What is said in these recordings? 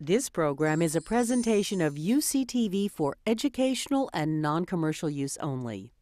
This program is a presentation of UCTV for educational and non-commercial use only.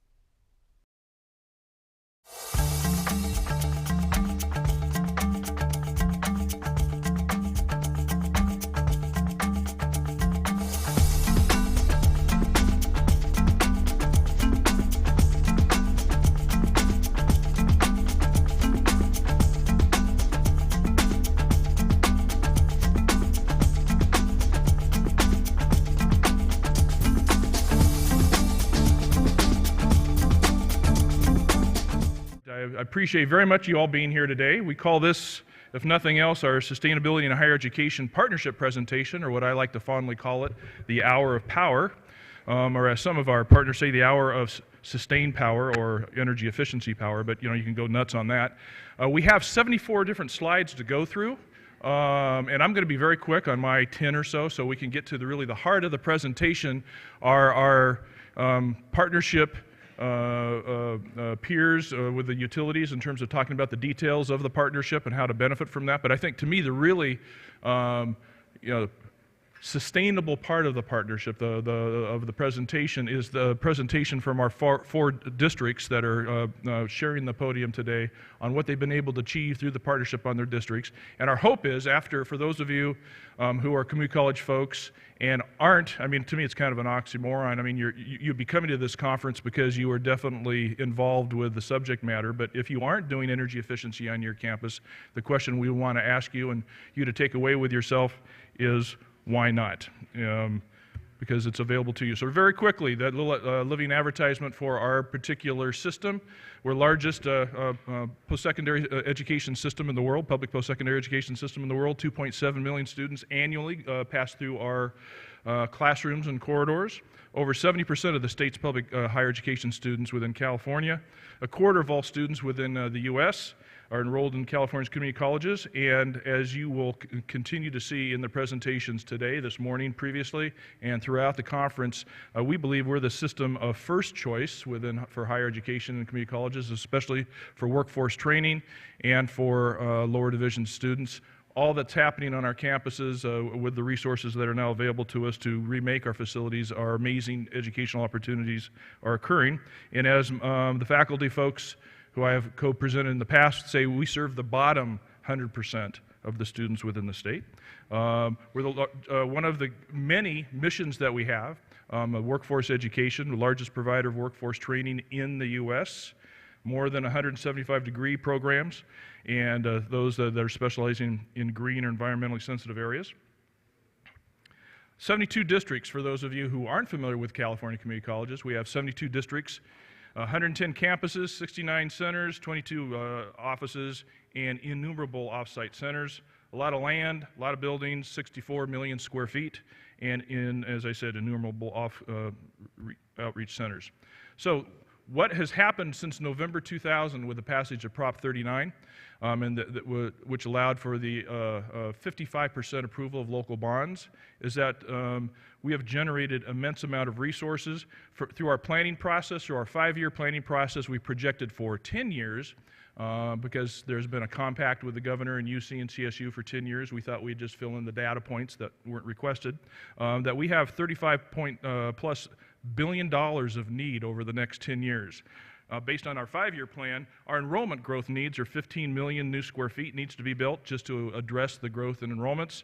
I appreciate very much you all being here today. We call this, if nothing else, our Sustainability in Higher Education Partnership Presentation, or what I like to fondly call it, the Hour of Power, or as some of our partners say, the Hour of Sustained Power or Energy Efficiency Power, but you can go nuts on that. We have 74 different slides to go through, and I'm going to be very quick on my 10 or so we can get to really the heart of the presentation, our partnership peers with the utilities in terms of talking about the details of the partnership and how to benefit from that. But I think to me the really sustainable part of the partnership, of the presentation, is the presentation from our four districts that are sharing the podium today on what they've been able to achieve through the partnership on their districts. And our hope is, for those of you who are community college folks and aren't, to me it's kind of an oxymoron. You'd be coming to this conference because you are definitely involved with the subject matter, but if you aren't doing energy efficiency on your campus, the question we want to ask you and you to take away with yourself is, why not? Because it's available to you. So very quickly, that little living advertisement for our particular system. We're the largest post-secondary education system in the world, public post-secondary education system in the world. 2.7 million students annually pass through our classrooms and corridors. Over 70% of the state's public higher education students within California. A quarter of all students within the U.S. are enrolled in California's community colleges, and as you will continue to see in the presentations today, this morning, previously, and throughout the conference, we believe we're the system of first choice for higher education and community colleges, especially for workforce training and for lower division students. All that's happening on our campuses with the resources that are now available to us to remake our facilities, our amazing educational opportunities are occurring. And as the faculty folks who I have co-presented in the past say, we serve the bottom 100% of the students within the state. We're one of the many missions that we have, workforce education, the largest provider of workforce training in the U.S., more than 175 degree programs, and those that are specializing in green or environmentally sensitive areas. 72 districts, for those of you who aren't familiar with California community colleges. We have 72 districts, 110 campuses, 69 centers, 22 offices, and innumerable off-site centers. A lot of land, a lot of buildings, 64 million square feet, and as I said, innumerable outreach centers. So what has happened since November 2000 with the passage of Prop 39, which allowed for the 55% approval of local bonds, is that we have generated immense amount of resources. Through our planning process, through our 5-year planning process, we projected for 10 years, because there's been a compact with the governor and UC and CSU for 10 years. We thought we'd just fill in the data points that weren't requested, that we have 35 plus billion dollars of need over the next 10 years. Based on our 5-year plan, our enrollment growth needs are 15 million new square feet needs to be built just to address the growth in enrollments.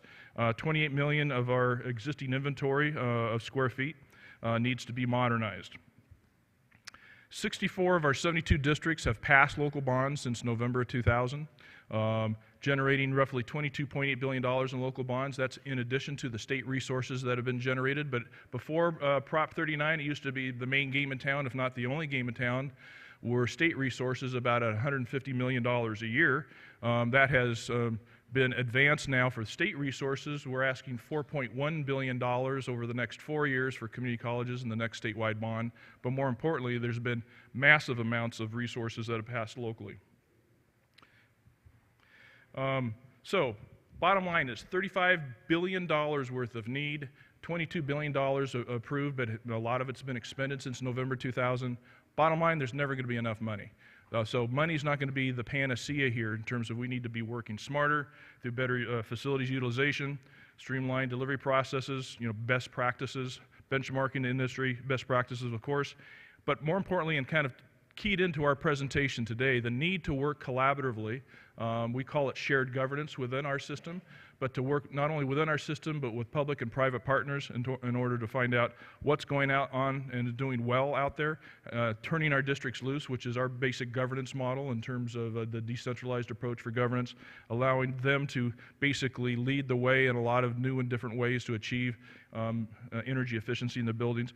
28 million of our existing inventory of square feet needs to be modernized. 64 of our 72 districts have passed local bonds since November 2000, generating roughly $22.8 billion in local bonds. That's in addition to the state resources that have been generated. But before Prop 39, it used to be the main game in town, if not the only game in town, were state resources, about $150 million a year. That has been advanced now for state resources. We're asking $4.1 billion over the next 4 years for community colleges in the next statewide bond. But more importantly, there's been massive amounts of resources that have passed locally. So, bottom line is $35 billion worth of need, $22 billion approved, but a lot of it's been expended since November 2000. Bottom line, there's never going to be enough money. So money's not going to be the panacea here in terms of we need to be working smarter through better facilities utilization, streamlined delivery processes, best practices, benchmarking the industry, best practices, of course. But more importantly, and kind of keyed into our presentation today, the need to work collaboratively. We call it shared governance within our system, but to work not only within our system, but with public and private partners in order to find out what's going on and doing well out there, turning our districts loose, which is our basic governance model in terms of the decentralized approach for governance, allowing them to basically lead the way in a lot of new and different ways to achieve energy efficiency in the buildings.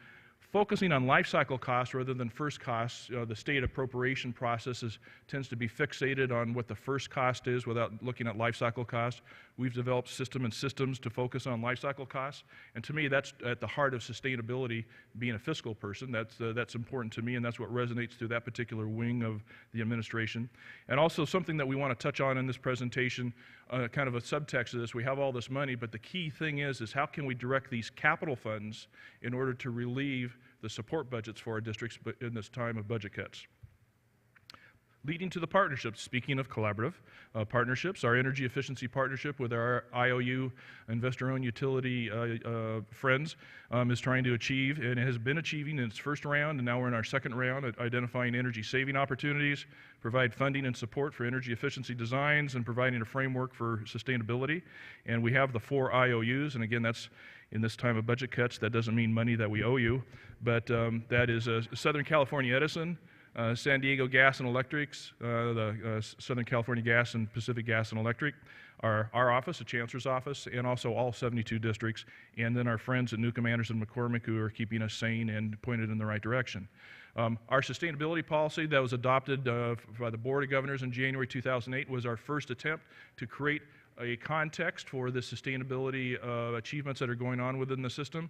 Focusing on life cycle costs rather than first costs, the state appropriation process tends to be fixated on what the first cost is without looking at life cycle costs. We've developed systems to focus on life cycle costs, and to me that's at the heart of sustainability. Being a fiscal person, that's important to me, and that's what resonates through that particular wing of the administration. And also something that we want to touch on in this presentation, kind of a subtext of this, we have all this money, but the key thing is how can we direct these capital funds in order to relieve the support budgets for our districts in this time of budget cuts. Leading to the partnerships, speaking of collaborative partnerships, our energy efficiency partnership with our IOU, investor-owned utility friends, is trying to achieve and has been achieving in its first round, and now we're in our second round at identifying energy saving opportunities, provide funding and support for energy efficiency designs, and providing a framework for sustainability. And we have the 4 IOUs, and again, that's in this time of budget cuts. That doesn't mean money that we owe you, but that is Southern California Edison, San Diego Gas and Electrics, the Southern California Gas and Pacific Gas and Electric, our office, the Chancellor's office, and also all 72 districts, and then our friends at Newcomb, Anderson, McCormick, who are keeping us sane and pointed in the right direction. Our sustainability policy that was adopted by the Board of Governors in January 2008 was our first attempt to create a context for the sustainability achievements that are going on within the system.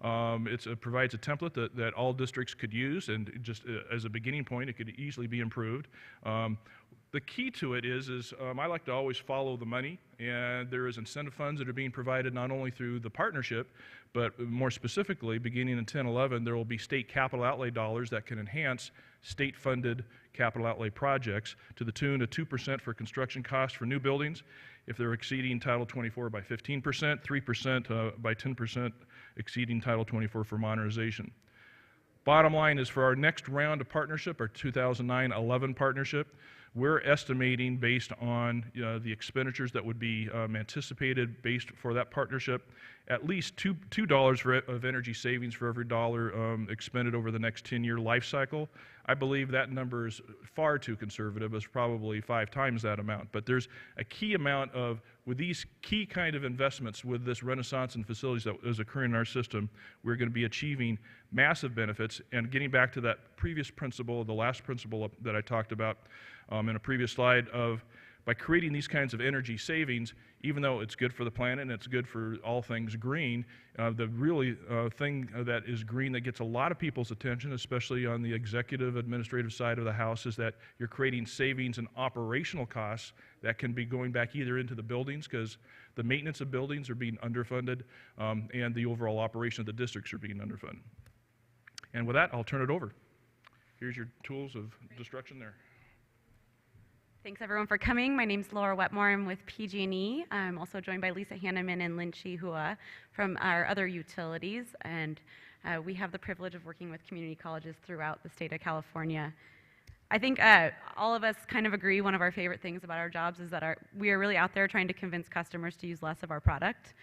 It provides a template that all districts could use, and just as a beginning point, it could easily be improved. The key to it is I like to always follow the money, and there is incentive funds that are being provided not only through the partnership, but more specifically, beginning in 10-11, there will be state capital outlay dollars that can enhance state-funded capital outlay projects to the tune of 2% for construction costs for new buildings. If they're exceeding Title 24 by 15%, 3% by 10% exceeding Title 24 for modernization. Bottom line is for our next round of partnership, our 2009-11 partnership, we're estimating based on the expenditures that would be anticipated based for that partnership, at least $2 of energy savings for every dollar expended over the next 10-year life cycle. I believe that number is far too conservative. It's probably 5 times that amount. But there's a key amount of, with these key kind of investments, with this renaissance in facilities that is occurring in our system, we're going to be achieving massive benefits. And getting back to that previous principle, the last principle that I talked about in a previous slide, of by creating these kinds of energy savings, even though it's good for the planet and it's good for all things green, the really thing that is green that gets a lot of people's attention, especially on the executive administrative side of the house, is that you're creating savings in operational costs that can be going back either into the buildings, because the maintenance of buildings are being underfunded, and the overall operation of the districts are being underfunded. And with that, I'll turn it over. Here's your tools of destruction there. Thanks everyone for coming. My name's Laura Wetmore. I'm with PG&E. I'm also joined by Lisa Hanneman and Lynn Chihua from our other utilities, and we have the privilege of working with community colleges throughout the state of California. I think all of us kind of agree one of our favorite things about our jobs is that we are really out there trying to convince customers to use less of our product.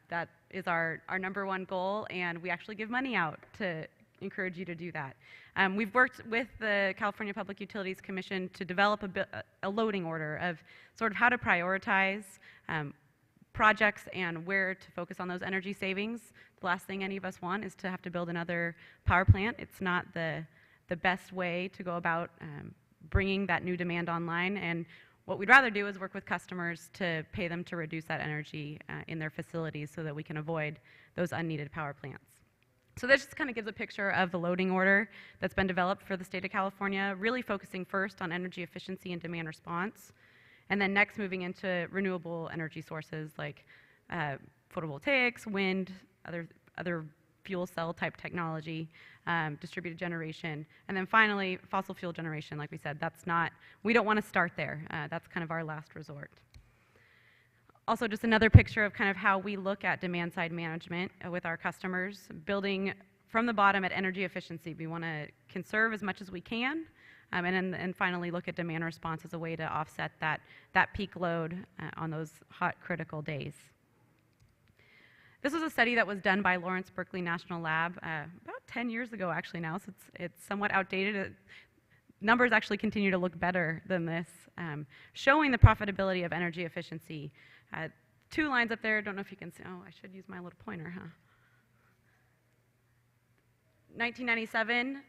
That is our number one goal, and we actually give money out to encourage you to do that. We've worked with the California Public Utilities Commission to develop a loading order of sort of how to prioritize projects and where to focus on those energy savings. The last thing any of us want is to have to build another power plant. It's not the best way to go about bringing that new demand online, and what we'd rather do is work with customers to pay them to reduce that energy in their facilities so that we can avoid those unneeded power plants. So this just kind of gives a picture of the loading order that's been developed for the state of California, really focusing first on energy efficiency and demand response, and then next moving into renewable energy sources like photovoltaics, wind, other fuel cell type technology, distributed generation, and then finally fossil fuel generation. Like we said, we don't want to start there. That's kind of our last resort. Also, just another picture of kind of how we look at demand side management with our customers, building from the bottom at energy efficiency. We want to conserve as much as we can, and finally look at demand response as a way to offset that peak load on those hot critical days. This was a study that was done by Lawrence Berkeley National Lab about 10 years ago actually now, so it's somewhat outdated. Numbers actually continue to look better than this, showing the profitability of energy efficiency. 2 lines up there, don't know if you can see, oh, I should use my little pointer, huh? 1997,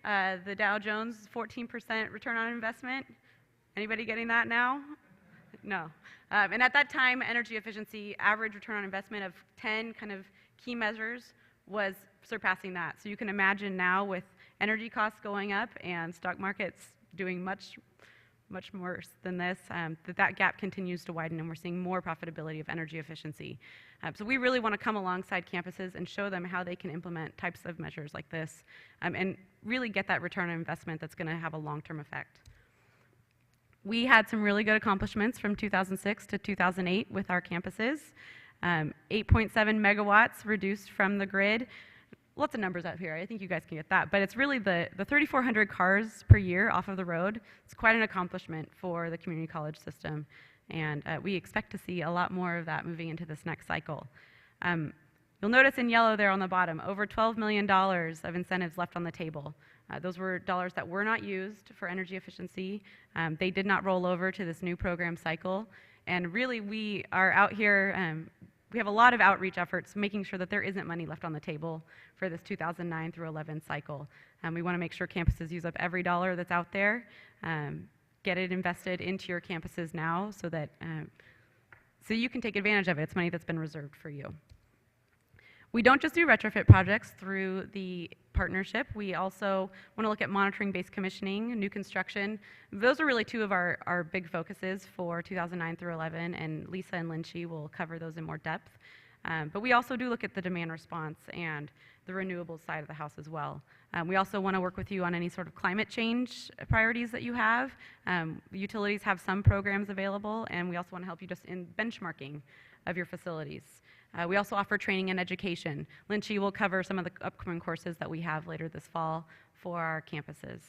the Dow Jones, 14% return on investment. Anybody getting that now? No. And at that time, energy efficiency, average return on investment of 10 kind of key measures was surpassing that. So you can imagine now with energy costs going up and stock markets doing much worse than this, that gap continues to widen, and we're seeing more profitability of energy efficiency. So we really want to come alongside campuses and show them how they can implement types of measures like this, and really get that return on investment that's going to have a long-term effect. We had some really good accomplishments from 2006 to 2008 with our campuses. 8.7 megawatts reduced from the grid. Lots of numbers out here. I think you guys can get that. But it's really the 3,400 cars per year off of the road. It's quite an accomplishment for the community college system. And we expect to see a lot more of that moving into this next cycle. You'll notice in yellow there on the bottom, over $12 million of incentives left on the table. Those were dollars that were not used for energy efficiency. They did not roll over to this new program cycle. And really, we are out here, we have a lot of outreach efforts making sure that there isn't money left on the table for this 2009 through 11 cycle. We want to make sure campuses use up every dollar that's out there, get it invested into your campuses now so that so you can take advantage of it. It's money that's been reserved for you. We don't just do retrofit projects through the partnership. We also want to look at monitoring-based commissioning, new construction. Those are really 2 of our big focuses for 2009 through 11, and Lisa and Lynchy will cover those in more depth. But we also do look at the demand response and the renewables side of the house as well. We also want to work with you on any sort of climate change priorities that you have. Utilities have some programs available, and we also want to help you just in benchmarking of your facilities. We also offer training and education. Lynchy will cover some of the upcoming courses that we have later this fall for our campuses.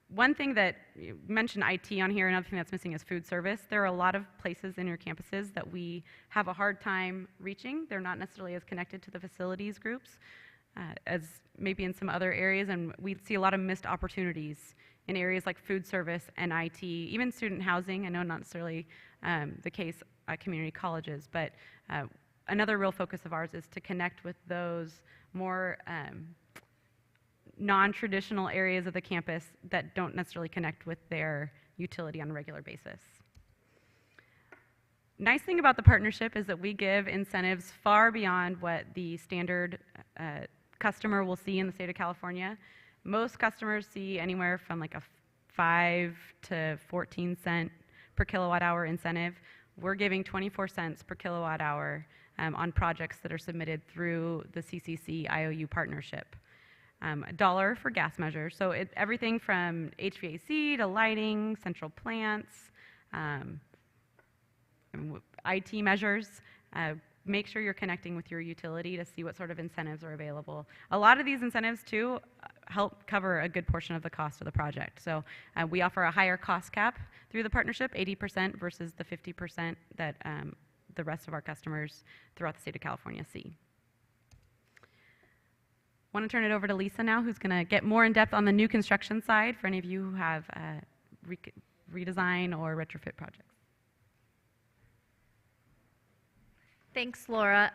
One thing that you mentioned IT on here, another thing that's missing is food service. There are a lot of places in your campuses that we have a hard time reaching. They're not necessarily as connected to the facilities groups as maybe in some other areas, and we see a lot of missed opportunities in areas like food service and IT, even student housing. I know not necessarily the case at community colleges, but another real focus of ours is to connect with those more non-traditional areas of the campus that don't necessarily connect with their utility on a regular basis. Nice thing about the partnership is that we give incentives far beyond what the standard customer will see in the state of California. Most customers see anywhere from like a 5 to 14 cent per kilowatt hour incentive. We're giving 24 cents per kilowatt hour on projects that are submitted through the CCC IOU partnership. $1 for gas measures, so everything from HVAC to lighting, central plants, IT measures. Make sure you're connecting with your utility to see what sort of incentives are available. A lot of these incentives, too, help cover a good portion of the cost of the project. So we offer a higher cost cap through the partnership, 80% versus the 50% that the rest of our customers throughout the state of California see. I want to turn it over to Lisa now, who's going to get more in depth on the new construction side for any of you who have redesign or retrofit projects. Thanks, Laura.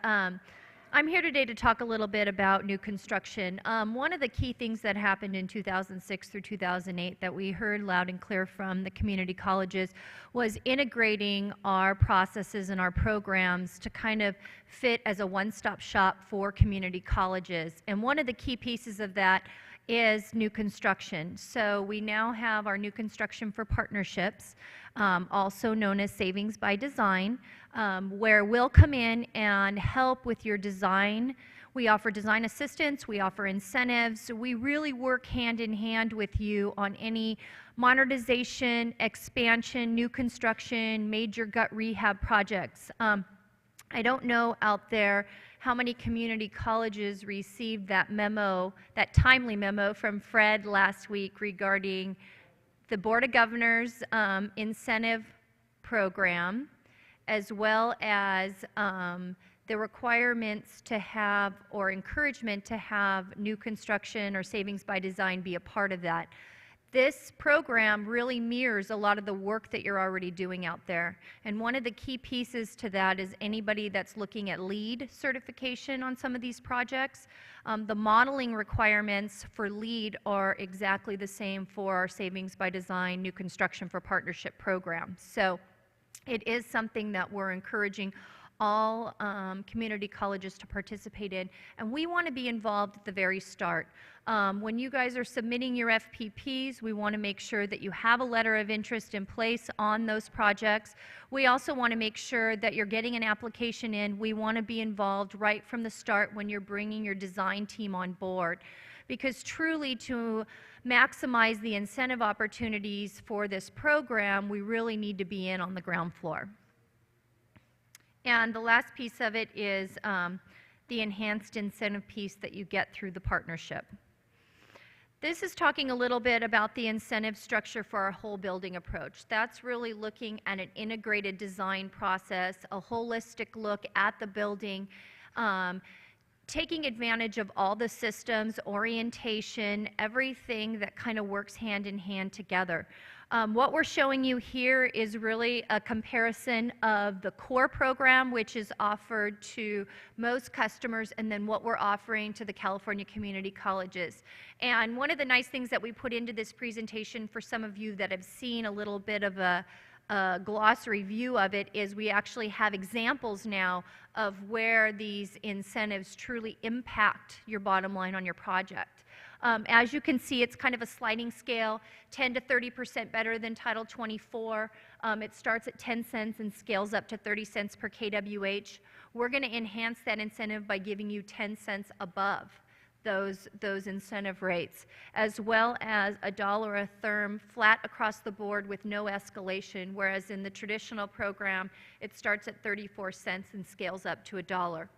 I'm here today to talk a little bit about new construction. One of the key things that happened in 2006 through 2008 that we heard loud and clear from the community colleges was integrating our processes and our programs to kind of fit as a one-stop shop for community colleges. And one of the key pieces of that is new construction. So we now have our new construction for partnerships, also known as Savings by Design, where we'll come in and help with your design We offer design assistance, we offer incentives. We really work hand in hand with you on any modernization, expansion, new construction, major gut rehab projects. I don't know out there how many community colleges received that memo, that timely memo from Fred last week regarding the Board of Governors incentive program, as well as the requirements to have, or encouragement to have, new construction or savings by design be a part of that. This program really mirrors a lot of the work that you're already doing out there. And one of the key pieces to that is anybody that's looking at LEED certification on some of these projects. The modeling requirements for LEED are exactly the same for our Savings by Design New Construction for Partnership program. So it is something that we're encouraging all community colleges to participate in, and we want to be involved at the very start. When you guys are submitting your FPPs, we want to make sure that you have a letter of interest in place on those projects. We also want to make sure that you're getting an application in. We want to be involved right from the start when you're bringing your design team on board, because truly to maximize the incentive opportunities for this program, we really need to be in on the ground floor. And the last piece of it is the enhanced incentive piece that you get through the partnership. This is talking a little bit about the incentive structure for our whole building approach. That's really looking at an integrated design process, a holistic look at the building, taking advantage of all the systems, orientation, everything that kind of works hand in hand together. What we're showing you here is really a comparison of the core program, which is offered to most customers, and then what we're offering to the California community colleges. And one of the nice things that we put into this presentation for some of you that have seen a little bit of a glossary view of it is we actually have examples now of where these incentives truly impact your bottom line on your project. As you can see, it's kind of a sliding scale, 10 to 30% better than Title 24. It starts at 10 cents and scales up to 30 cents per kWh. We're going to enhance that incentive by giving you 10 cents above those incentive rates, as well as $1 a therm flat across the board with no escalation, whereas in the traditional program, it starts at 34 cents and scales up to $1.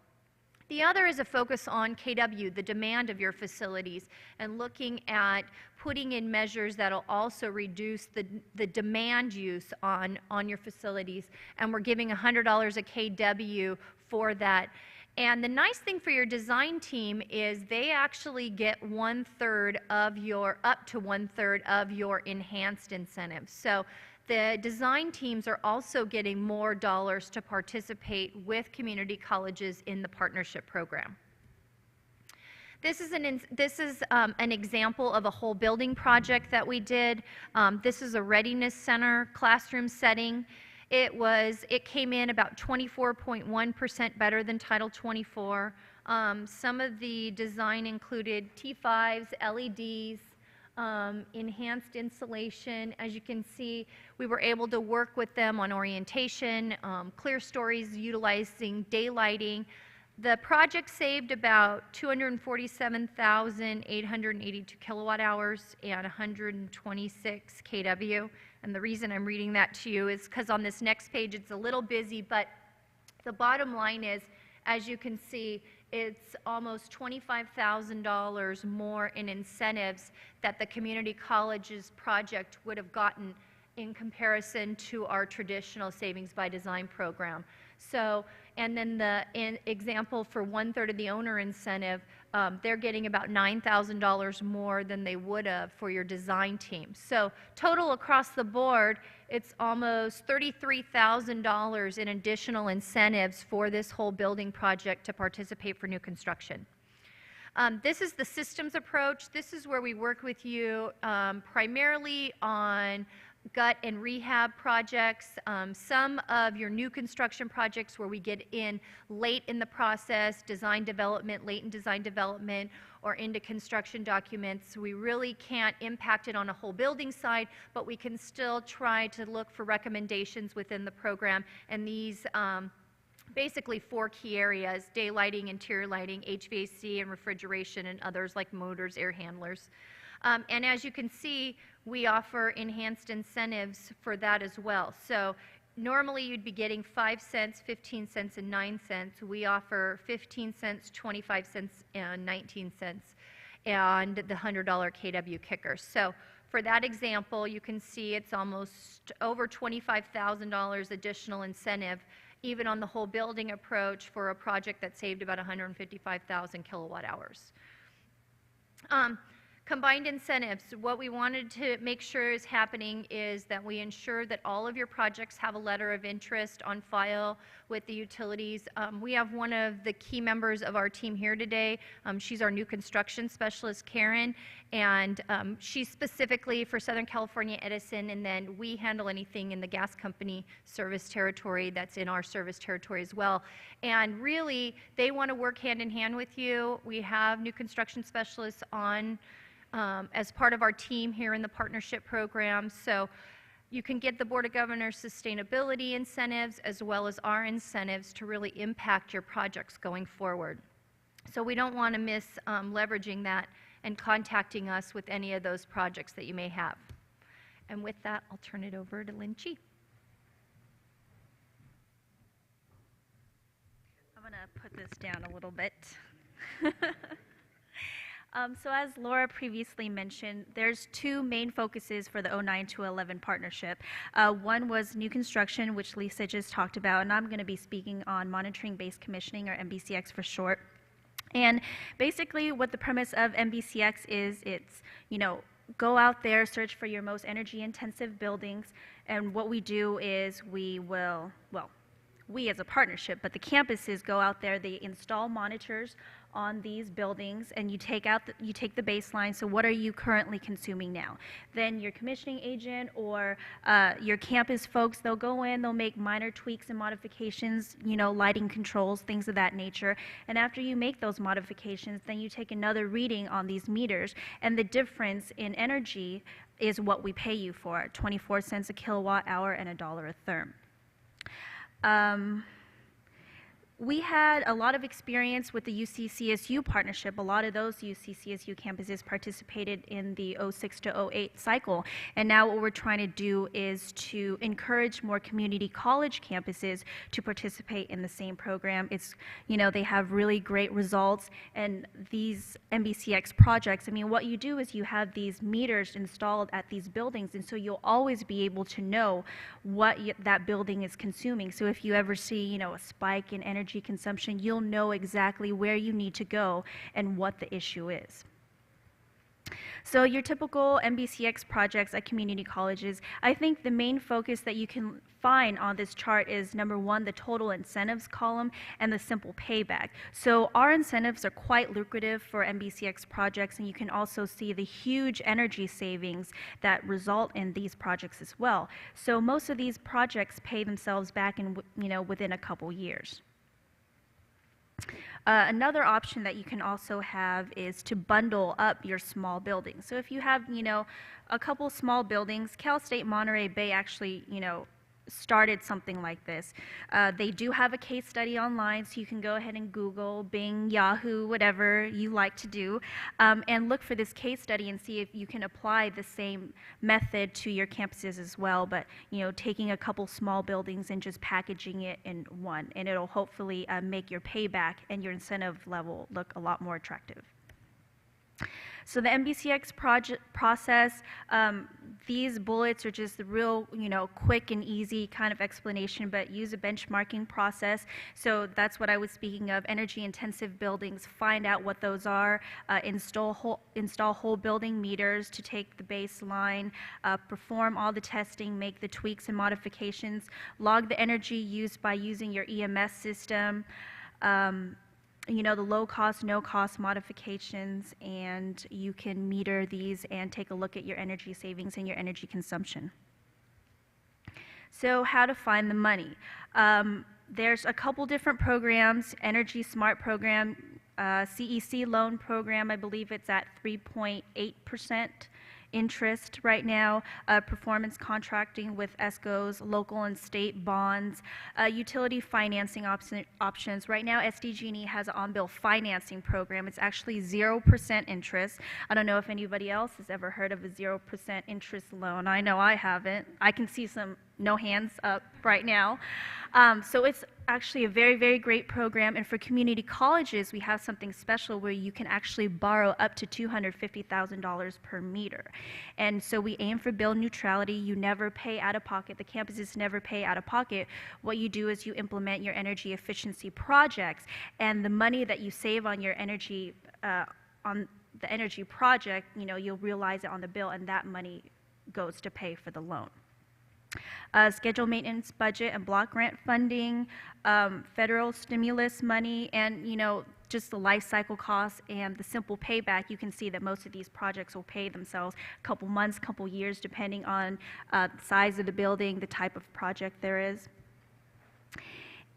The other is a focus on KW, the demand of your facilities, and looking at putting in measures that will also reduce the demand use on your facilities. And we're giving $100 a KW for that. And the nice thing for your design team is they actually get up to 1/3 of your enhanced incentives. So the design teams are also getting more dollars to participate with community colleges in the partnership program. This is an example of a whole building project that we did. This is a readiness center classroom setting. It came in about 24.1% better than Title 24. Some of the design included T5s, LEDs, enhanced insulation. As you can see, we were able to work with them on orientation, clear stories utilizing daylighting. The project saved about 247,882 kilowatt hours and 126 kW. And the reason I'm reading that to you is because on this next page it's a little busy, but the bottom line is, as you can see, it's almost $25,000 more in incentives that the community colleges project would have gotten in comparison to our traditional Savings by Design program. So, and then the example for 1/3 of the owner incentive, they're getting about $9,000 more than they would have for your design team. So total across the board, it's almost $33,000 in additional incentives for this whole building project to participate for new construction. This is the systems approach. This is where we work with you primarily on gut and rehab projects, some of your new construction projects where we get in late in the process, design development, late in design development, or into construction documents. We really can't impact it on a whole building side, but we can still try to look for recommendations within the program, and these basically 4 key areas: daylighting, interior lighting, HVAC and refrigeration, and others like motors, air handlers. And as you can see, we offer enhanced incentives for that as well. So normally you'd be getting 5 cents, 15 cents, and 9 cents. We offer 15 cents, 25 cents, and 19 cents, and the $100 KW kicker. So for that example, you can see it's almost over $25,000 additional incentive, even on the whole building approach, for a project that saved about 155,000 kilowatt hours. Combined incentives, what we wanted to make sure is happening is that we ensure that all of your projects have a letter of interest on file with the utilities. We have one of the key members of our team here today. She's our new construction specialist, Karen, and she's specifically for Southern California Edison, and then we handle anything in the gas company service territory that's in our service territory as well. And really, they want to work hand in hand with you. We have new construction specialists on as part of our team here in the partnership program. So you can get the Board of Governors sustainability incentives as well as our incentives to really impact your projects going forward. So we don't want to miss leveraging that and contacting us with any of those projects that you may have. And with that, I'll turn it over to Lynn Chi. I'm going to put this down a little bit. So as Laura previously mentioned, there's 2 main focuses for the 09 to 11 partnership. One was new construction, which Lisa just talked about, and I'm going to be speaking on monitoring-based commissioning, or MBCX for short. And basically what the premise of MBCX is, it's, go out there, search for your most energy-intensive buildings, and what we do is we as a partnership, but the campuses go out there, they install monitors on these buildings, and you take the baseline. So what are you currently consuming now? Then your commissioning agent or your campus folks, they'll go in, they'll make minor tweaks and modifications, lighting controls, things of that nature. And after you make those modifications, then you take another reading on these meters, and the difference in energy is what we pay you for, 24 cents a kilowatt hour and $1 a therm. We had a lot of experience with the UC-CSU partnership. A lot of those UC-CSU campuses participated in the 06 to 08 cycle. And now what we're trying to do is to encourage more community college campuses to participate in the same program. It's, they have really great results. And these MBCX projects, what you do is you have these meters installed at these buildings, and so you'll always be able to know what that building is consuming. So if you ever see, a spike in energy consumption, you'll know exactly where you need to go and what the issue is. So your typical MBCX projects at community colleges, I think the main focus that you can find on this chart is, number 1, the total incentives column and the simple payback. So our incentives are quite lucrative for MBCX projects, and you can also see the huge energy savings that result in these projects as well. So most of these projects pay themselves back in, within a couple years. Another option that you can also have is to bundle up your small buildings. So if you have, a couple small buildings, Cal State Monterey Bay actually, started something like this. They do have a case study online, so you can go ahead and Google, Bing, Yahoo, whatever you like to do, and look for this case study and see if you can apply the same method to your campuses as well, but taking a couple small buildings and just packaging it in one, and it'll hopefully make your payback and your incentive level look a lot more attractive. So the MBCX process, these bullets are just the real, quick and easy kind of explanation, but use a benchmarking process. So that's what I was speaking of, energy-intensive buildings. Find out what those are, install whole building meters to take the baseline, perform all the testing, make the tweaks and modifications, log the energy used by using your EMS system, the low-cost, no-cost modifications, and you can meter these and take a look at your energy savings and your energy consumption. So how to find the money. There's a couple different programs, Energy Smart program, CEC loan program, I believe it's at 3.8% interest right now, performance contracting with ESCOs, local and state bonds, utility financing options. Right now, SDG&E has an on-bill financing program. It's actually 0% interest. I don't know if anybody else has ever heard of a 0% interest loan. I know I haven't. I can see some no hands up right now. So it's actually a very, very great program. And for community colleges, we have something special where you can actually borrow up to $250,000 per meter. And so we aim for bill neutrality. You never pay out of pocket. The campuses never pay out of pocket. What you do is you implement your energy efficiency projects, and the money that you save on your energy, on the energy project, you'll realize it on the bill, and that money goes to pay for the loan. Schedule maintenance budget and block grant funding, federal stimulus money, and just the life cycle costs and the simple payback. You can see that most of these projects will pay themselves a couple months, couple years, depending on the size of the building, the type of project there is.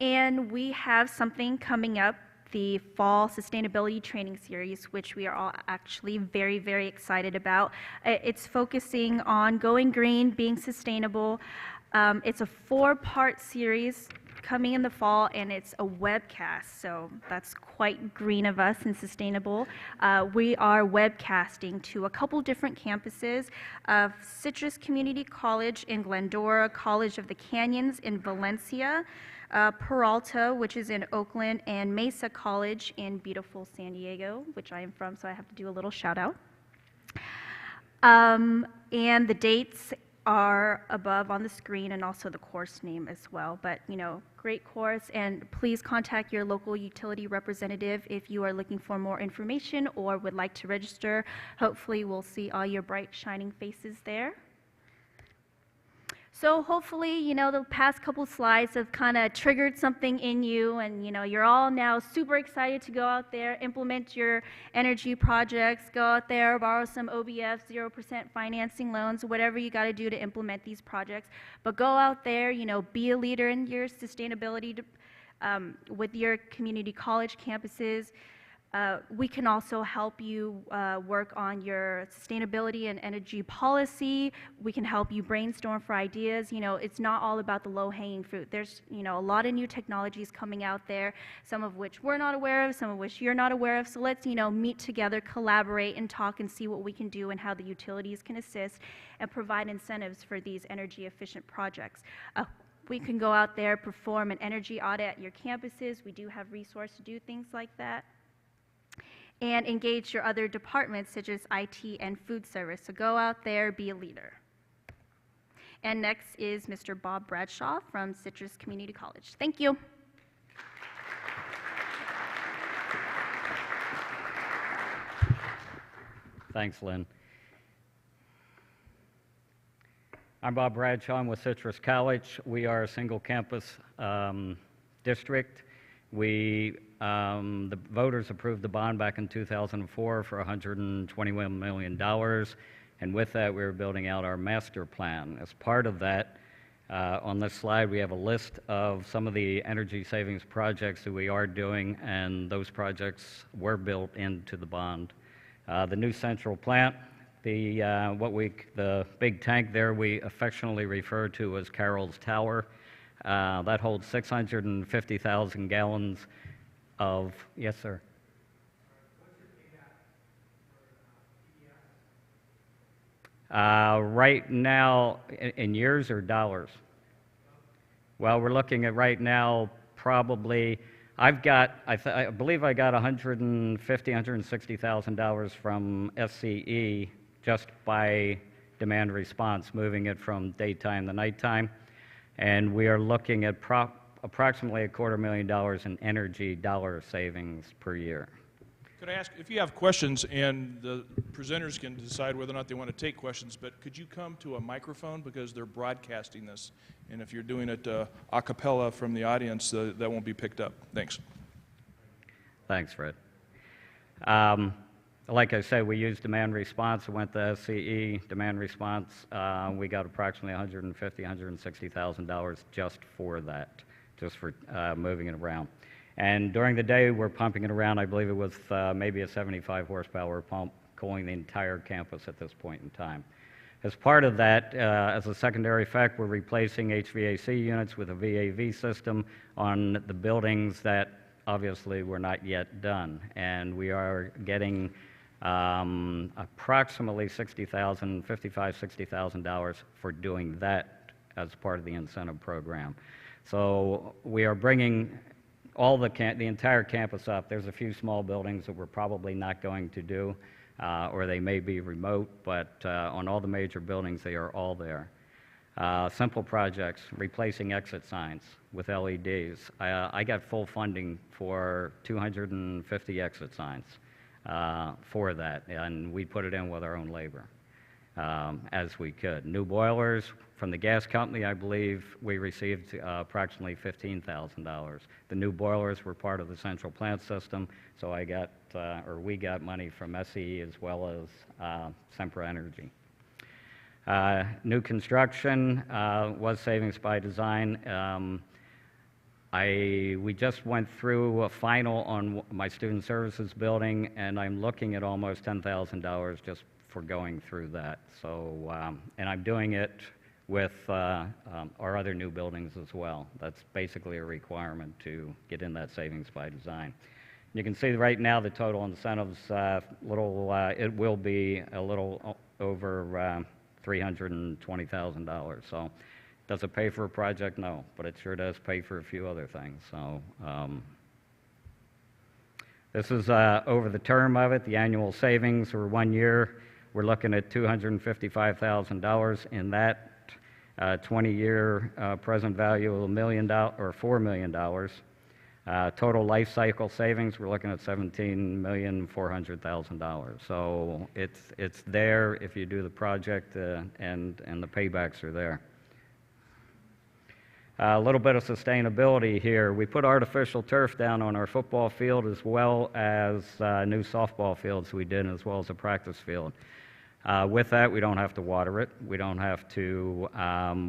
And we have something coming up, the Fall Sustainability Training Series, which we are all actually very, very excited about. It's focusing on going green, being sustainable. It's a 4-part series coming in the fall, and it's a webcast, so that's quite green of us and sustainable. We are webcasting to a couple different campuses of Citrus Community College in Glendora, College of the Canyons in Valencia, Peralta, which is in Oakland, and Mesa College in beautiful San Diego, which I am from, so I have to do a little shout out. And the dates are above on the screen, and also the course name as well. But great course, and please contact your local utility representative if you are looking for more information or would like to register. Hopefully we'll see all your bright shining faces there. So hopefully, the past couple slides have kind of triggered something in you, and you're all now super excited to go out there, implement your energy projects, go out there, borrow some OBF, 0% financing loans, whatever you got to do to implement these projects. But go out there, be a leader in your sustainability with your community college campuses. We can also help you work on your sustainability and energy policy. We can help you brainstorm for ideas. It's not all about the low-hanging fruit. There's, a lot of new technologies coming out there, some of which we're not aware of, some of which you're not aware of. So let's, meet together, collaborate, and talk and see what we can do and how the utilities can assist and provide incentives for these energy-efficient projects. We can go out there, perform an energy audit at your campuses. We do have resources to do things like that. And engage your other departments such as IT and food service. So go out there, be a leader. And next is Mr. Bob Bradshaw from Citrus Community College. Thank you. Thanks, Lynn. I'm Bob Bradshaw. I'm with Citrus College. We are a single campus district. The voters approved the bond back in 2004 for $121 million, and with that we were building out our master plan. As part of that, on this slide we have a list of some of the energy savings projects that we are doing, and those projects were built into the bond. The new central plant, the big tank there we affectionately refer to as Carroll's Tower. That holds 650,000 gallons of, yes, sir. Right now, in years or dollars? Well, we're looking at right now probably, I believe I got $150,000, $160,000 from SCE just by demand response, moving it from daytime to nighttime. And we are looking at approximately $250,000 in energy dollar savings per year. Could I ask, if you have questions, and the presenters can decide whether or not they want to take questions, but could you come to a microphone, because they're broadcasting this, and if you're doing it a cappella from the audience, that won't be picked up. Thanks. Thanks, Fred. Like I said, we used demand response. It went to SCE, demand response. We got approximately $150,000, $160,000 just for that, just for moving it around. And during the day, we're pumping it around. I believe it was maybe a 75 horsepower pump cooling the entire campus at this point in time. As part of that, as a secondary effect, we're replacing HVAC units with a VAV system on the buildings that obviously were not yet done. And we are getting approximately $60,000, $60,000 for doing that as part of the incentive program. So we are bringing all the entire campus up. There's a few small buildings that we're probably not going to do, or they may be remote, but on all the major buildings, they are all there. Simple projects, replacing exit signs with LEDs. I got full funding for 250 exit signs for that, and we put it in with our own labor as we could. New boilers from the gas company, I believe we received approximately $15,000. The new boilers were part of the central plant system, so I got, or we got money from SCE as well as Sempra Energy. New construction was savings by design. We just went through a final on my student services building, and I'm looking at almost $10,000 just for going through that. So, and I'm doing it with our other new buildings as well. That's basically a requirement to get in that savings by design. You can see right now the total incentives, it will be a little over $320,000. So does it pay for a project? No, but it sure does pay for a few other things. So this is over the term of it, the annual savings for 1 year. We're looking at $255,000 in that 20-year present value of $1 million or $4 million. Total life cycle savings, we're looking at $17,400,000. So it's there if you do the project, and the paybacks are there. A little bit of sustainability here. We put artificial turf down on our football field as well as new softball fields we did, as well as a practice field. With that, we don't have to water it. We don't have to,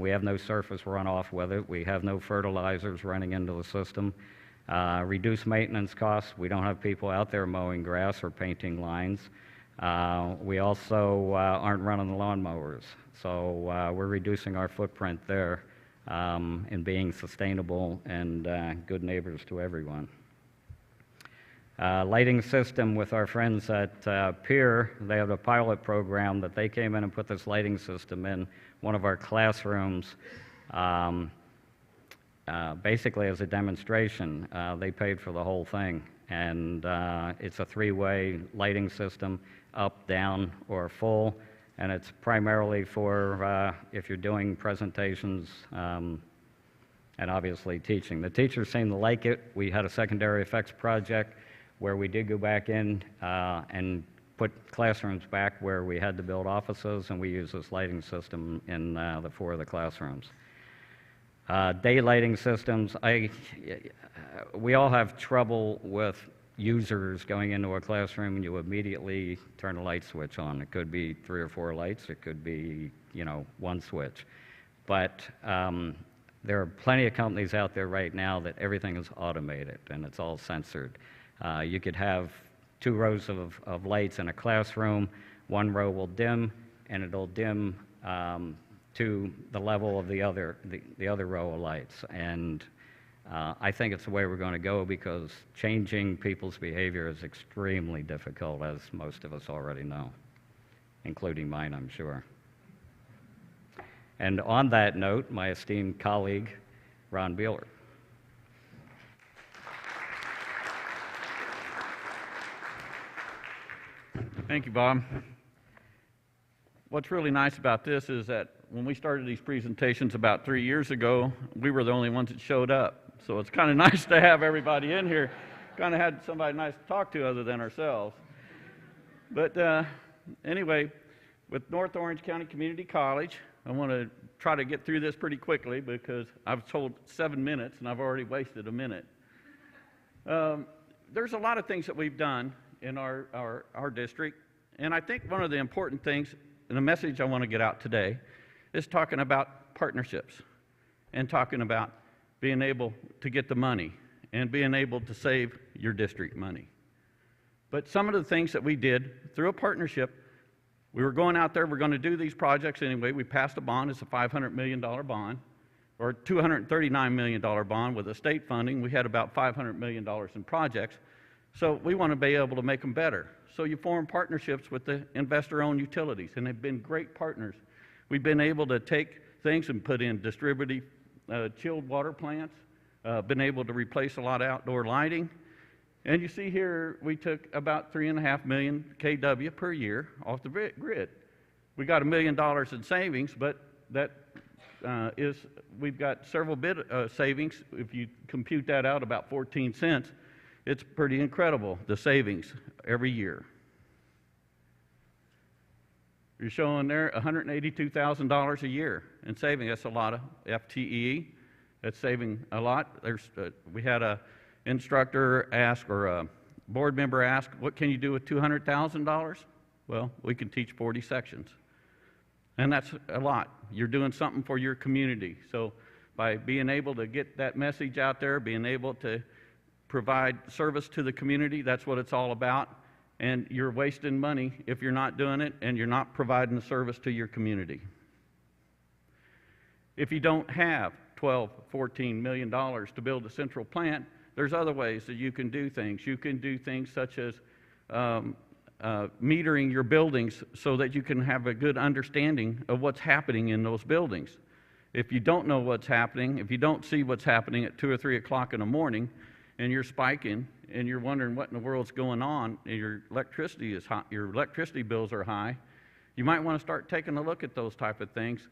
we have no surface runoff with it. We have no fertilizers running into the system. Reduce maintenance costs. We don't have people out there mowing grass or painting lines. We also aren't running the lawnmowers. So we're reducing our footprint there and being sustainable and good neighbors to everyone. Lighting system with our friends at Pier. They have a pilot program that they came in and put this lighting system in one of our classrooms, basically as a demonstration. They paid for the whole thing, and it's a three-way lighting system, up, down, or full, and it's primarily for if you're doing presentations and obviously teaching. The teachers seem to like it. We had a secondary effects project where we did go back in and put classrooms back where we had to build offices, and we use this lighting system in the 4 of the classrooms. Day lighting systems, we all have trouble with users going into a classroom and you immediately turn a light switch on. It could be 3 or 4 lights, it could be, one switch. But there are plenty of companies out there right now that everything is automated and it's all censored. You could have 2 rows of lights in a classroom. 1 row will dim, and it'll dim to the level of the other row of lights. And I think it's the way we're going to go, because changing people's behavior is extremely difficult, as most of us already know, including mine, I'm sure. And on that note, my esteemed colleague, Ron Beeler. Thank you, Bob. What's really nice about this is that when we started these presentations about 3 years ago, we were the only ones that showed up. So it's kind of nice to have everybody in here. Kind of had somebody nice to talk to other than ourselves. But anyway, with North Orange County Community College, I want to try to get through this pretty quickly because I've told 7 minutes and I've already wasted a minute. There's a lot of things that we've done in our district, and I think one of the important things, and the message I want to get out today, is talking about partnerships and talking about being able to get the money and being able to save your district money. But some of the things that we did through a partnership, we were going out there, we're going to do these projects anyway. We passed a bond, it's a $500 million bond, or $239 million bond with the state funding. We had about $500 million in projects. So we want to be able to make them better. So you form partnerships with the investor-owned utilities, and they've been great partners. We've been able to take things and put in distributed chilled water plants, been able to replace a lot of outdoor lighting. And you see here, we took about 3.5 million kW per year off the grid. We got $1 million in savings, but that we've got several bit savings. If you compute that out, about 14 cents, it's pretty incredible, the savings every year. You're showing there $182,000 a year in saving. That's a lot of FTE. That's saving a lot. We had a instructor ask, or a board member ask, what can you do with $200,000? Well, we can teach 40 sections. And that's a lot. You're doing something for your community. So by being able to get that message out there, being able to provide service to the community, that's what it's all about. And you're wasting money if you're not doing it and you're not providing the service to your community. If you don't have $12, $14 million to build a central plant, there's other ways that you can do things. You can do things such as metering your buildings so that you can have a good understanding of what's happening in those buildings. If you don't know what's happening, if you don't see what's happening at 2 or 3 o'clock in the morning, and you're spiking, and you're wondering what in the world's going on, and your electricity is high, your electricity bills are high, you might want to start taking a look at those type of things,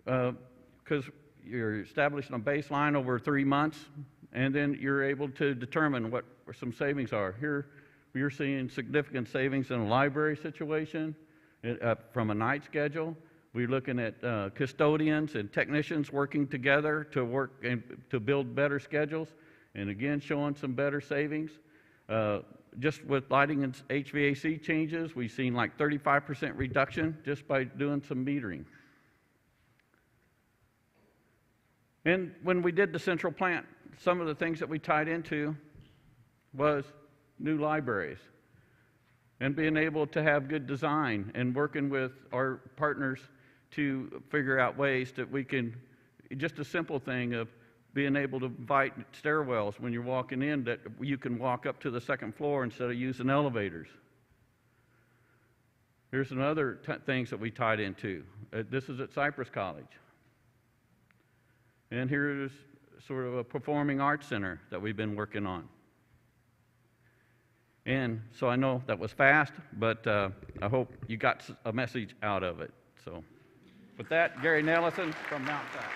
because you're establishing a baseline over 3 months, and then you're able to determine what some savings are. Here, we're seeing significant savings in a library situation from a night schedule. We're looking at custodians and technicians working together to work and to build better schedules. And again, showing some better savings. Just with lighting and HVAC changes, we've seen like 35% reduction just by doing some metering. And when we did the central plant, some of the things that we tied into was new libraries and being able to have good design and working with our partners to figure out ways that we can, just a simple thing of being able to invite stairwells when you're walking in, that you can walk up to the second floor instead of using elevators. Here's another things that we tied into. This is at Cypress College. And here's sort of a performing arts center that we've been working on. And so I know that was fast, but I hope you got a message out of it. So with that, Gary Nellison from Mount Sac.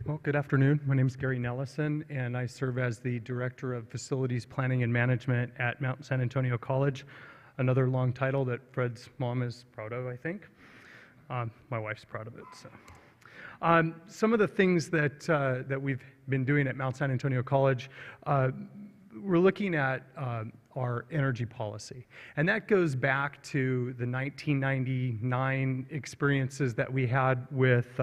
Well, good afternoon. My name is Gary Nellison, and I serve as the Director of Facilities Planning and Management at Mount San Antonio College, another long title that Fred's mom is proud of, I think. My wife's proud of it. So, some of the things that we've been doing at Mount San Antonio College, we're looking at our energy policy, and that goes back to the 1999 experiences that we had with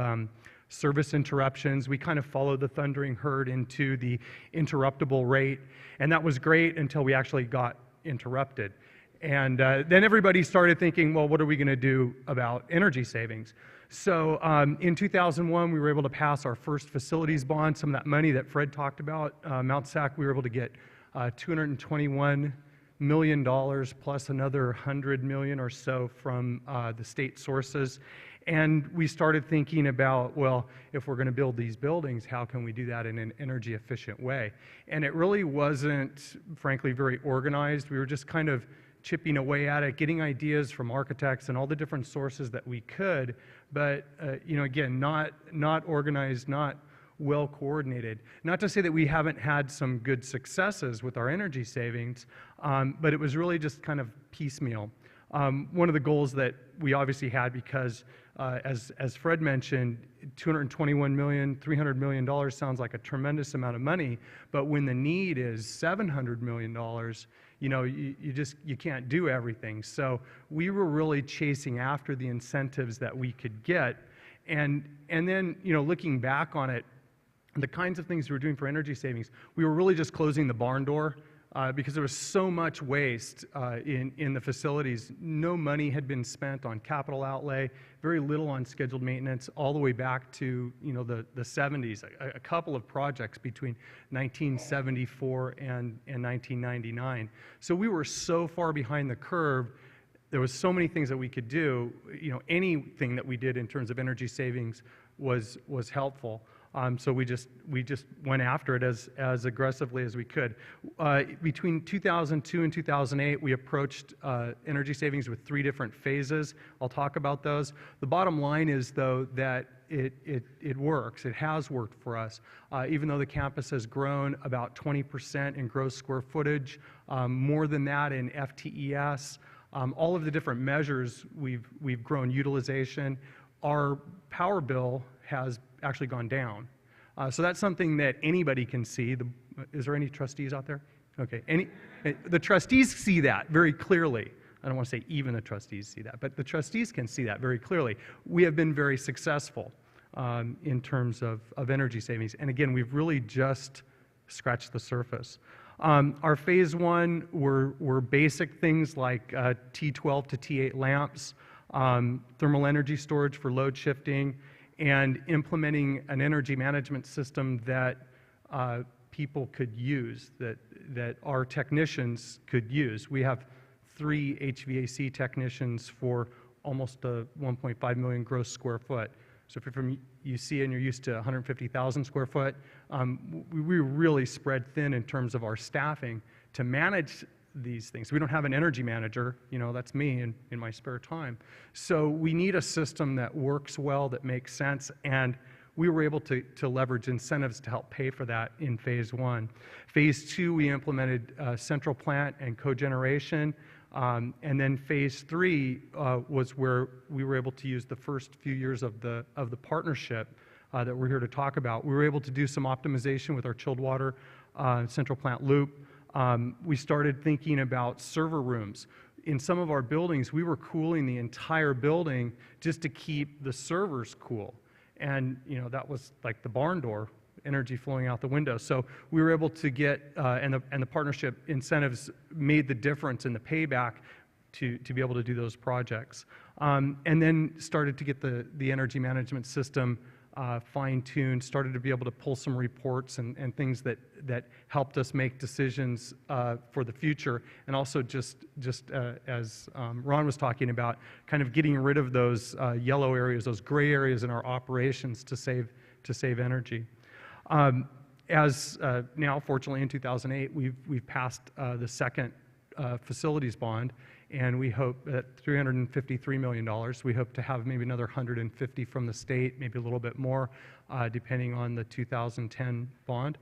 service interruptions. We kind of followed the thundering herd into the interruptible rate, and that was great until we actually got interrupted. And then everybody started thinking, well, what are we going to do about energy savings? So in 2001, we were able to pass our first facilities bond. Some of that money that Fred talked about, Mount Sac, we were able to get $221 million plus another $100 million or so from the state sources. And we started thinking about, well, if we're going to build these buildings, how can we do that in an energy efficient way? And it really wasn't, frankly, very organized. We were just kind of chipping away at it, getting ideas from architects and all the different sources that we could, but again, not organized, not well coordinated. Not to say that we haven't had some good successes with our energy savings, but it was really just kind of piecemeal. One of the goals that we obviously had, because as Fred mentioned, $221 million, $300 million sounds like a tremendous amount of money, but when the need is $700 million, you can't do everything. So we were really chasing after the incentives that we could get, and then looking back on it, the kinds of things we were doing for energy savings, we were really just closing the barn door because there was so much waste in the facilities. No money had been spent on capital outlay, very little on scheduled maintenance, all the way back to the 70s. A couple of projects between 1974 and 1999. So we were so far behind the curve. There was so many things that we could do. Anything that we did in terms of energy savings was helpful. So we just went after it as aggressively as we could. Between 2002 and 2008, we approached energy savings with 3 different phases. I'll talk about those. The bottom line is, though, that it works. It has worked for us. Even though the campus has grown about 20% in gross square footage, more than that in FTES, all of the different measures, we've grown utilization. Our power bill has actually gone down. So that's something that anybody can see. Is there any trustees out there? Okay. The trustees see that very clearly. I don't want to say even the trustees see that, but the trustees can see that very clearly. We have been very successful in terms of energy savings. And again, we've really just scratched the surface. Our phase 1 were basic things like T12 to T8 lamps, thermal energy storage for load shifting, and implementing an energy management system that people could use, that our technicians could use. We have 3 HVAC technicians for almost 1.5 million gross square foot. So if you're from UC and you're used to 150,000 square foot, we really spread thin in terms of our staffing to manage these things. We don't have an energy manager, that's me in my spare time. So we need a system that works well, that makes sense, and we were able to leverage incentives to help pay for that in phase 1. Phase 2, we implemented central plant and cogeneration, and then phase 3 was where we were able to use the first few years of the partnership that we're here to talk about. We were able to do some optimization with our chilled water central plant loop. We started thinking about server rooms. In some of our buildings, we were cooling the entire building just to keep the servers cool. And that was like the barn door, energy flowing out the window. So we were able to get, and the partnership incentives made the difference in the payback to be able to do those projects. And then started to get the energy management system fine-tuned, started to be able to pull some reports and things that helped us make decisions for the future, and also just as Ron was talking about, kind of getting rid of those yellow areas, those gray areas in our operations to save energy. Now, fortunately, in 2008, we've passed the second facilities bond, and we hope at $353 million. We hope to have maybe another 150 from the state, maybe a little bit more, depending on the 2010 bond.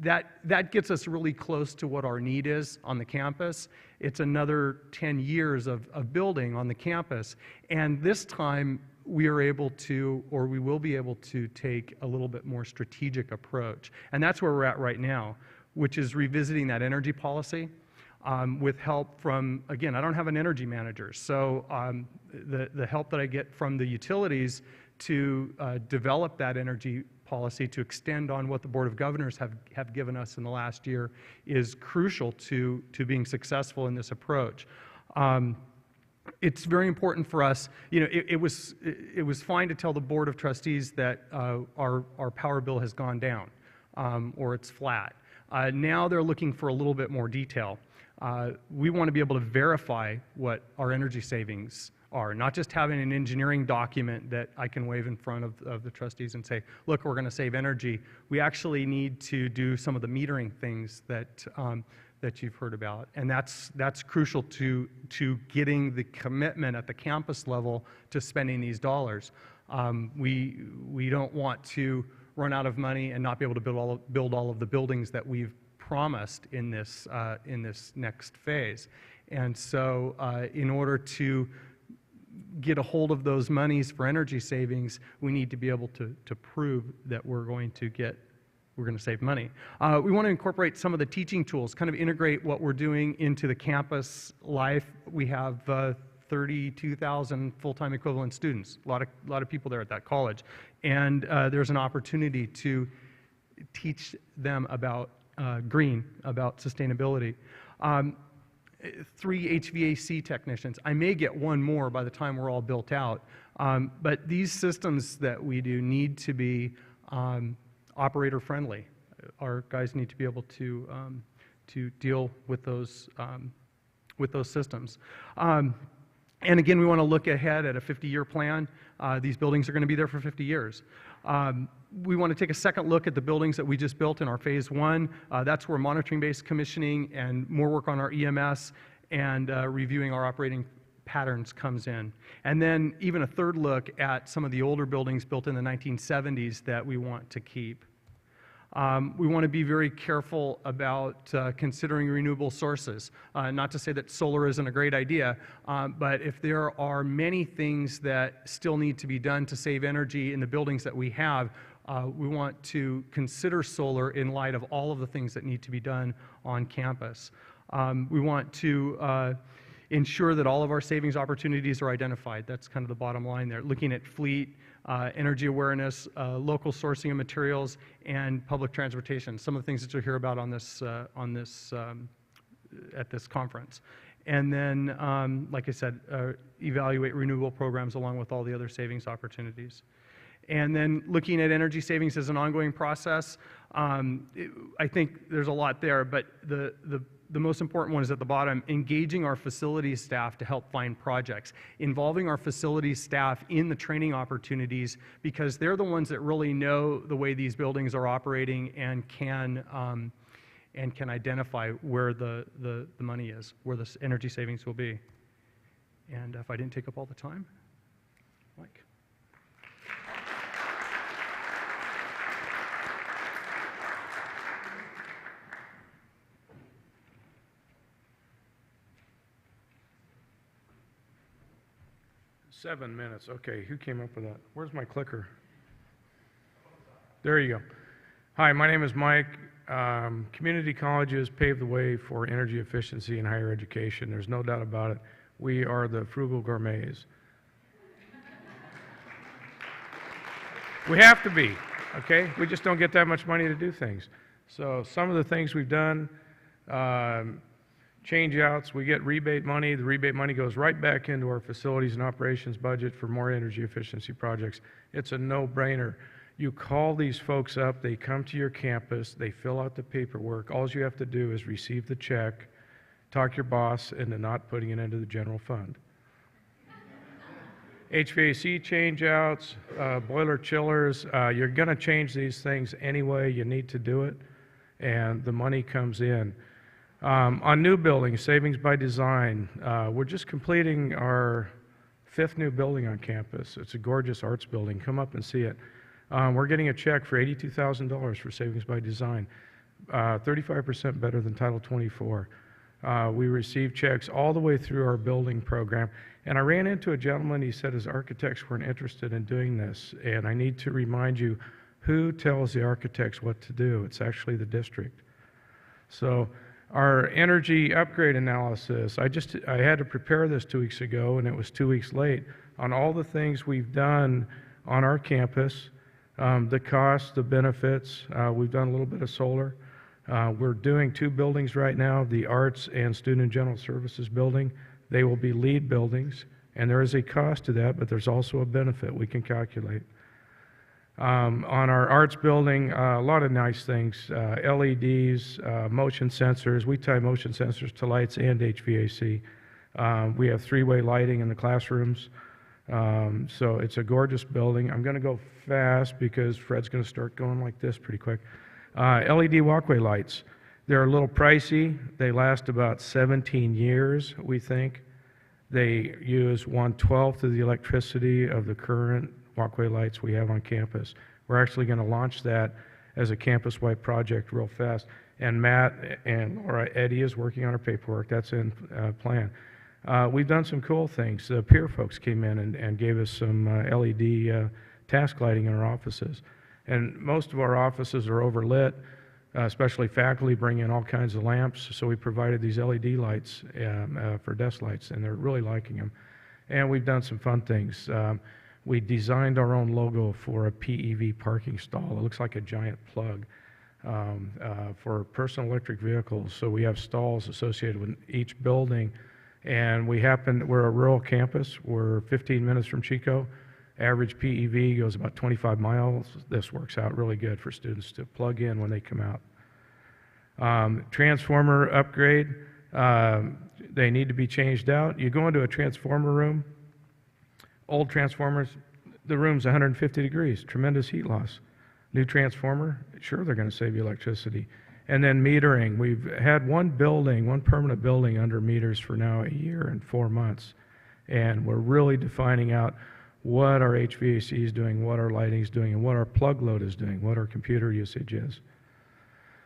That gets us really close to what our need is on the campus. It's another 10 years of building on the campus, and this time we are able to, or we will be able to, take a little bit more strategic approach. And that's where we're at right now, which is revisiting that energy policy. With help from, again, I don't have an energy manager, so the help that I get from the utilities to develop that energy policy, to extend on what the Board of Governors have given us in the last year, is crucial to being successful in this approach. It's very important for us. It was fine to tell the Board of Trustees that our power bill has gone down, or it's flat. Now they're looking for a little bit more detail. We want to be able to verify what our energy savings are, not just having an engineering document that I can wave in front of the trustees and say, look, we're going to save energy. We actually need to do some of the metering things that you've heard about, and that's crucial to getting the commitment at the campus level to spending these dollars. We don't want to run out of money and not be able to build all of the buildings that we've promised in this next phase. And so in order to get a hold of those monies for energy savings, we need to be able to prove that we're going to save money. We want to incorporate some of the teaching tools, kind of integrate what we're doing into the campus life. We have 32,000 full-time equivalent students, a lot of people there at that college. And there's an opportunity to teach them about green, about sustainability. 3 HVAC technicians. I may get one more by the time we're all built out. But these systems that we do need to be operator friendly. Our guys need to be able to deal with those systems. And again, we want to look ahead at a 50-year plan. These buildings are going to be there for 50 years. We want to take a second look at the buildings that we just built in our phase 1. That's where monitoring-based commissioning and more work on our EMS and reviewing our operating patterns comes in. And then even a third look at some of the older buildings built in the 1970s that we want to keep. We want to be very careful about considering renewable sources. Not to say that solar isn't a great idea, but if there are many things that still need to be done to save energy in the buildings that we have, we want to consider solar in light of all of the things that need to be done on campus. We want to ensure that all of our savings opportunities are identified. That's kind of the bottom line there. Looking at fleet, energy awareness, local sourcing of materials, and public transportation. Some of the things that you'll hear about on this at this conference. And then, like I said, evaluate renewable programs along with all the other savings opportunities. And then looking at energy savings as an ongoing process, I think there's a lot there, but the most important one is at the bottom, engaging our facilities staff to help find projects, involving our facilities staff in the training opportunities because they're the ones that really know the way these buildings are operating and can identify where the money is, where the energy savings will be. And if I didn't take up all the time, Mike. Seven minutes. Okay, who came up with that? Where's my clicker? There you go. Hi, my name is Mike. Community colleges pave the way for energy efficiency in higher education. There's no doubt about it. We are the frugal gourmets. We have to be, okay? We just don't get that much money to do things. So some of the things we've done, change outs, we get rebate money. The rebate money goes right back into our facilities and operations budget for more energy efficiency projects. It's a no-brainer. You call these folks up, they come to your campus, they fill out the paperwork. All you have to do is receive the check, talk your boss into not putting it into the general fund. HVAC change outs, boiler chillers, you're going to change these things anyway. You need to do it, and the money comes in. On new buildings, savings by design, we're just completing our 5th new building on campus. It's a gorgeous arts building. Come up and see it. We're getting a check for $82,000 for savings by design, 35% better than Title 24. We received checks all the way through our building program. And I ran into a gentleman, he said his architects weren't interested in doing this. And I need to remind you, who tells the architects what to do? It's actually the district. So our energy upgrade analysis, I had to prepare this 2 weeks ago, and it was 2 weeks late, on all the things we've done on our campus, the costs, the benefits. We've done a little bit of solar. We're doing 2 buildings right now, the Arts and Student and General Services building. They will be lead buildings, and there is a cost to that, but there's also a benefit we can calculate. On our arts building, a lot of nice things, LEDs, motion sensors. We tie motion sensors to lights and HVAC. We have 3-way lighting in the classrooms. So it's a gorgeous building. I'm going to go fast because Fred's going to start going like this pretty quick. LED walkway lights. They're a little pricey. They last about 17 years, we think. They use 1/12 of the electricity of the current walkway lights we have on campus. We're actually going to launch that as a campus-wide project real fast. And Matt and Laura, Eddie is working on our paperwork. That's in plan. We've done some cool things. The peer folks came in and gave us some LED task lighting in our offices. And most of our offices are overlit, especially faculty bring in all kinds of lamps. So we provided these LED lights for desk lights, and they're really liking them. And we've done some fun things. We designed our own logo for a PEV parking stall. It looks like a giant plug for personal electric vehicles. So we have stalls associated with each building. And we're a rural campus. We're 15 minutes from Chico. Average PEV goes about 25 miles. This works out really good for students to plug in when they come out. Transformer upgrade. They need to be changed out. You go into a transformer room, old transformers, the room's 150 degrees, tremendous heat loss. New transformer, sure they're going to save you electricity. And then metering. We've had one permanent building under meters for now a year and 4 months. And we're really defining out what our HVAC is doing, what our lighting is doing, and what our plug load is doing, what our computer usage is.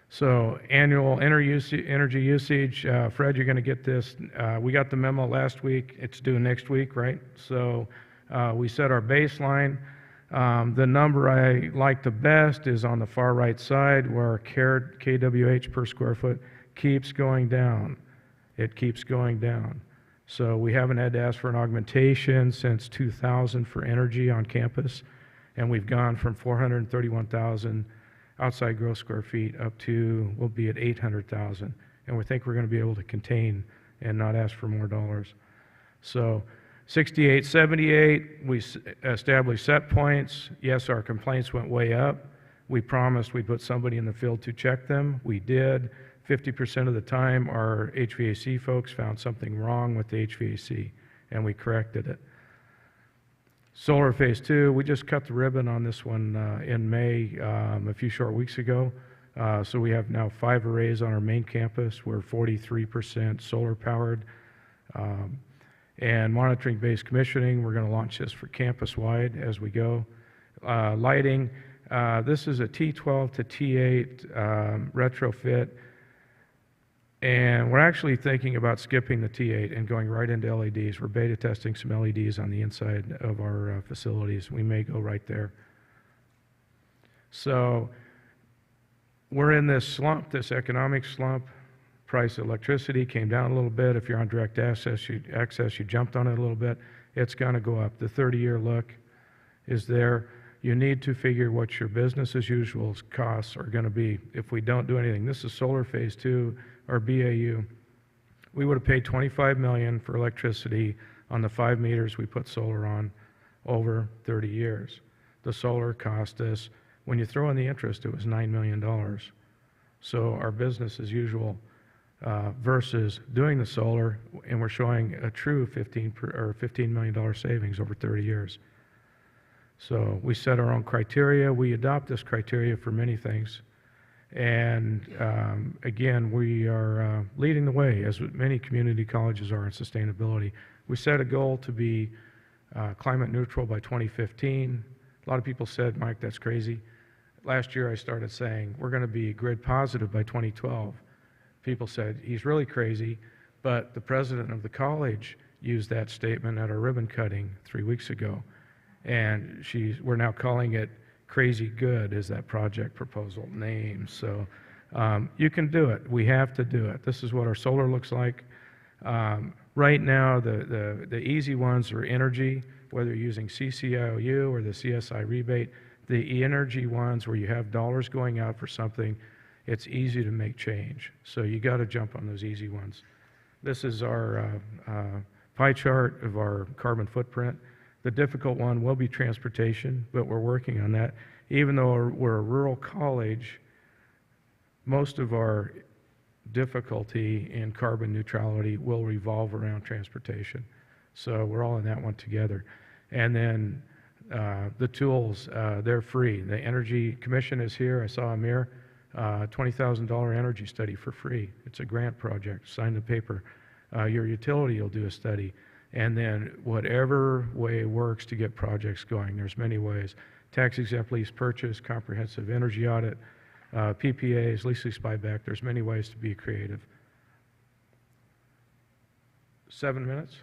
So annual energy usage, Fred, you're going to get this. We got the memo last week. It's due next week, right? So we set our baseline. The number I like the best is on the far right side where our kWh per square foot keeps going down. It keeps going down. So we haven't had to ask for an augmentation since 2000 for energy on campus, and we've gone from 431,000 outside gross square feet up to, we'll be at 800,000. And we think we're going to be able to contain and not ask for more dollars. So 68, 78, we established set points. Yes, our complaints went way up. We promised we'd put somebody in the field to check them. We did. 50% of the time, our HVAC folks found something wrong with the HVAC, and we corrected it. Solar Phase 2, we just cut the ribbon on this one in May, a few short weeks ago. So we have now 5 arrays on our main campus. We're 43% solar powered. And monitoring-based commissioning, we're going to launch this for campus-wide as we go. Lighting, this is a T12 to T8 retrofit. And we're actually thinking about skipping the T8 and going right into LEDs. We're beta testing some LEDs on the inside of our facilities. We may go right there. So we're in this slump, this economic slump. Price of electricity came down a little bit. If you're on direct access, you jumped on it a little bit. It's going to go up. The 30-year look is there. You need to figure what your business as usual costs are going to be if we don't do anything. This is solar phase 2, or BAU. We would have paid $25 million for electricity on the 5 meters we put solar on over 30 years. The solar cost us, when you throw in the interest, it was $9 million. So our business as usual versus doing the solar, and we're showing a true $15 million savings over 30 years. So we set our own criteria. We adopt this criteria for many things. And again, we are leading the way, as many community colleges are in sustainability. We set a goal to be climate neutral by 2015. A lot of people said, Mike, that's crazy. Last year I started saying, we're going to be grid positive by 2012. People said, he's really crazy, but the president of the college used that statement at our ribbon cutting 3 weeks ago. And we're now calling it Crazy Good, is that project proposal name. So you can do it. We have to do it. This is what our solar looks like. Right now, the easy ones are energy, whether you're using CCIOU or the CSI rebate. The energy ones where you have dollars going out for something, it's easy to make change. So you got to jump on those easy ones. This is our pie chart of our carbon footprint. The difficult one will be transportation, but we're working on that. Even though we're a rural college, most of our difficulty in carbon neutrality will revolve around transportation. So we're all in that one together. And then the tools, they're free. The Energy Commission is here. I saw Amir, $20,000 energy study for free. It's a grant project. Sign the paper. Your utility will do a study. And then whatever way works to get projects going, there's many ways. Tax-exempt lease purchase, comprehensive energy audit, PPAs, lease buyback. There's many ways to be creative. 7 minutes?